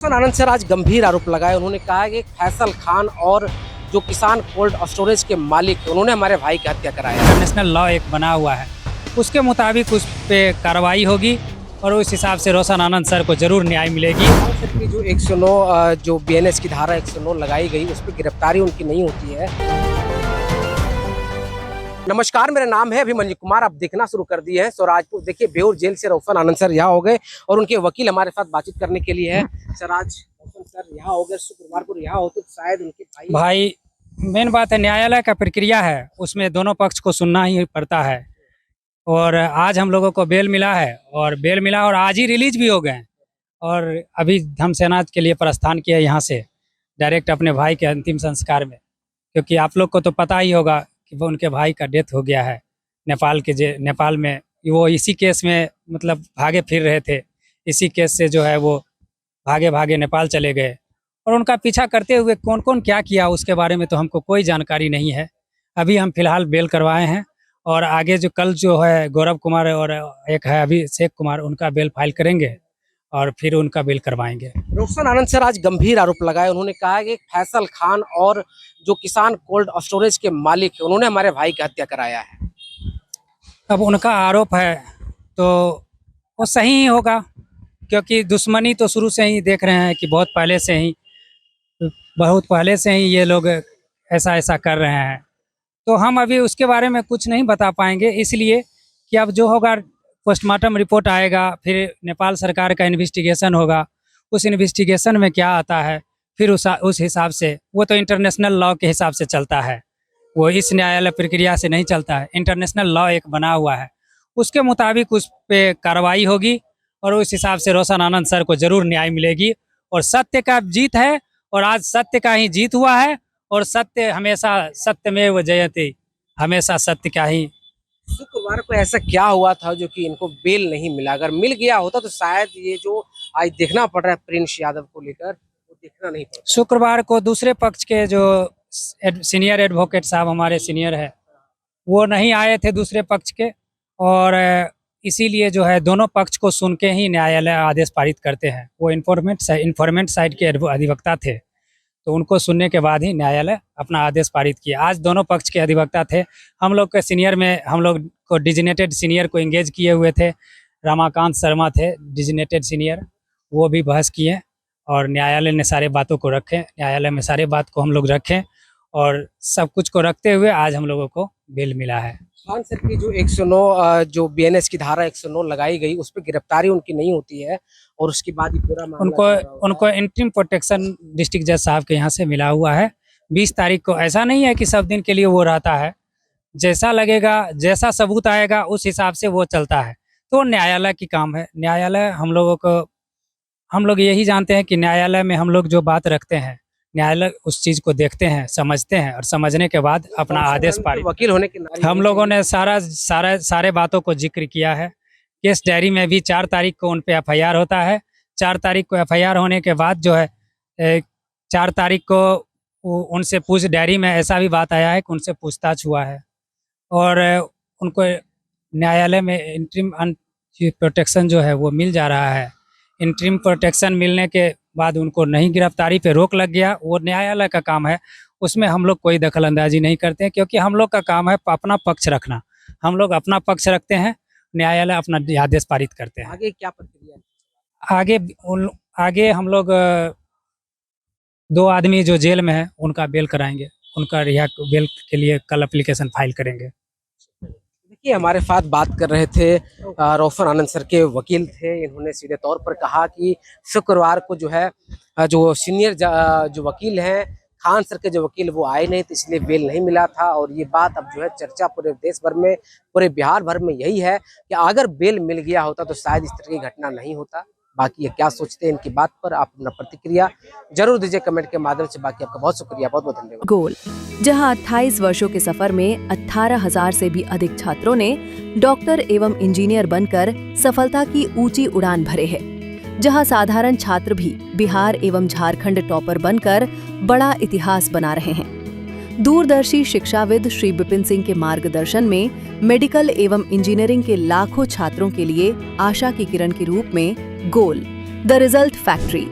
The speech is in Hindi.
आनंद सर आज गंभीर आरोप लगाए। उन्होंने कहा कि फैसल खान और जो किसान कोल्ड स्टोरेज के मालिक उन्होंने हमारे भाई की हत्या कराया। इंटरनेशनल लॉ एक बना हुआ है, उसके मुताबिक उस पे कार्रवाई होगी और उस हिसाब से रोशन आनंद सर को जरूर न्याय मिलेगी। सर की जो 109 जो बीएनएस की धारा 109 लगाई गई उस पर गिरफ्तारी उनकी नहीं होती है। नमस्कार, मेरा नाम है अभिमन्यु कुमार। आप देखना शुरू कर दिए हैं स्वराजपुर। देखिए बेऊर जेल से रोशन आनंद सर यहाँ हो गए और उनके वकील हमारे साथ बातचीत करने के लिए है। सर आज रोशन सर यहाँ हो गए, शुक्रवार को यहाँ होते तो शायद उनके भाई मेन बात है, न्यायालय का प्रक्रिया है, उसमें दोनों पक्ष को सुनना ही पड़ता है। और आज हम लोगों को बेल मिला है और बेल मिला और आज ही रिलीज भी हो गए और अभी हम सेना के लिए प्रस्थान किया यहाँ से डायरेक्ट अपने भाई के अंतिम संस्कार में। क्योंकि आप लोग को तो पता ही होगा कि वो उनके भाई का डेथ हो गया है नेपाल में। वो इसी केस में मतलब भागे फिर रहे थे, इसी केस से जो है वो भागे भागे नेपाल चले गए और उनका पीछा करते हुए कौन कौन क्या किया उसके बारे में तो हमको कोई जानकारी नहीं है। अभी हम फिलहाल बेल करवाए हैं और आगे जो कल जो है गौरव कुमार और एक है अभिषेक कुमार, उनका बेल फाइल करेंगे और फिर उनका बेल करवाएंगे। रोशन आनंद सर आज गंभीर आरोप लगाए। उन्होंने कहा कि फैसल खान और जो किसान कोल्ड स्टोरेज के मालिक है उन्होंने हमारे भाई की हत्या कराया है। अब उनका आरोप है तो वो सही ही होगा, क्योंकि दुश्मनी तो शुरू से ही देख रहे हैं कि बहुत पहले से ही ये लोग ऐसा कर रहे हैं। तो हम अभी उसके बारे में कुछ नहीं बता पाएंगे, इसलिए कि अब जो होगा पोस्टमार्टम रिपोर्ट आएगा, फिर नेपाल सरकार का इन्वेस्टिगेशन होगा, उस इन्वेस्टिगेशन में क्या आता है फिर उस हिसाब से, वो तो इंटरनेशनल लॉ के हिसाब से चलता है, वो इस न्यायालय प्रक्रिया से नहीं चलता है। इंटरनेशनल लॉ एक बना हुआ है, उसके मुताबिक उस पे कार्रवाई होगी और उस हिसाब से रोशन आनंद सर को जरूर न्याय मिलेगी। और सत्य का जीत है और आज सत्य का ही जीत हुआ है और सत्य हमेशा सत्यमेव जयते, हमेशा सत्य का ही। शुक्रवार को ऐसा क्या हुआ था जो कि इनको बेल नहीं मिला? अगर मिल गया होता तो शायद ये जो आज देखना पड़ रहा है प्रिंस यादव को लेकर, वो देखना नहीं पड़ा। शुक्रवार को दूसरे पक्ष के जो सीनियर एडवोकेट साहब हमारे सीनियर है वो नहीं आए थे दूसरे पक्ष के, और इसीलिए जो है दोनों पक्ष को सुन के ही न्यायालय आदेश पारित करते हैं। वो इन्फॉर्मेंट साइड के अधिवक्ता थे, तो उनको सुनने के बाद ही न्यायालय अपना आदेश पारित किया। आज दोनों पक्ष के अधिवक्ता थे। हम लोग के सीनियर में हम लोग को डिजिनेटेड सीनियर को एंगेज किए हुए थे, रमाकांत शर्मा थे डिजिनेटेड सीनियर, वो भी बहस किए और न्यायालय ने सारे बातों को रखे, न्यायालय में सारे बात को हम लोग रखें और सब कुछ को रखते हुए आज हम लोगों को बेल मिला है। खान सर की जो 109 जो बीएनएस की धारा 109 लगाई गई उस पर गिरफ्तारी उनकी नहीं होती है और उसके बाद ही पूरा उनको इंटरिम प्रोटेक्शन डिस्ट्रिक्ट जज साहब के यहाँ से मिला हुआ है 20 तारीख को। ऐसा नहीं है कि सब दिन के लिए वो रहता है, जैसा लगेगा जैसा सबूत आएगा उस हिसाब से वो चलता है। तो न्यायालय की काम है, न्यायालय हम लोग यही जानते हैं कि न्यायालय में हम लोग जो बात रखते हैं न्यायालय उस चीज को देखते हैं, समझते हैं और समझने के बाद अपना आदेश पारित। वकील होने के नाते हम लोगों ने सारे बातों को जिक्र किया है। केस डायरी में भी 4 तारीख को उन पे एफआईआर होता है। 4 तारीख को एफआईआर होने के बाद जो है 4 तारीख को उनसे डायरी में ऐसा भी बात आया है कि उनसे पूछताछ हुआ है और उनको न्यायालय में इंटरिम प्रोटेक्शन जो है वो मिल जा रहा है। इंटरिम प्रोटेक्शन मिलने के बाद उनको नहीं गिरफ्तारी पे रोक लग गया, वो न्यायालय का काम है, उसमें हम लोग कोई दखल अंदाजी नहीं करते हैं, क्योंकि हम लोग का काम है अपना पक्ष रखना। हम लोग अपना पक्ष रखते हैं, न्यायालय अपना आदेश पारित करते हैं। आगे क्या प्रक्रिया है? आगे हम लोग 2 आदमी जो जेल में है उनका बेल कराएंगे, उनका बेल के लिए कल एप्लीकेशन फाइल करेंगे। देखिए हमारे साथ बात कर रहे थे रोशन आनंद सर के वकील थे। इन्होंने सीधे तौर पर कहा कि शुक्रवार को जो है जो सीनियर जो वकील हैं खान सर के जो वकील वो आए नहीं, तो इसलिए बेल नहीं मिला था। और ये बात अब जो है चर्चा पूरे देश भर में, पूरे बिहार भर में यही है कि अगर बेल मिल गया होता तो शायद इस तरह की घटना नहीं होता। बाकी ये क्या सोचते हैं इनकी बात पर आप अपना प्रतिक्रिया जरूर दीजिए कमेंट के माध्यम से। बाकी आपका बहुत शुक्रिया, बहुत बहुत धन्यवाद। गोल, जहां 28 वर्षों के सफर में 18,000 से भी अधिक छात्रों ने डॉक्टर एवं इंजीनियर बनकर सफलता की ऊंची उड़ान भरे हैं, जहां साधारण छात्र भी बिहार एवं झारखंड टॉपर बनकर बड़ा इतिहास बना रहे हैं। दूरदर्शी शिक्षाविद श्री विपिन सिंह के मार्गदर्शन में मेडिकल एवं इंजीनियरिंग के लाखों छात्रों के लिए आशा की किरण के रूप में गोल, द रिजल्ट फैक्ट्री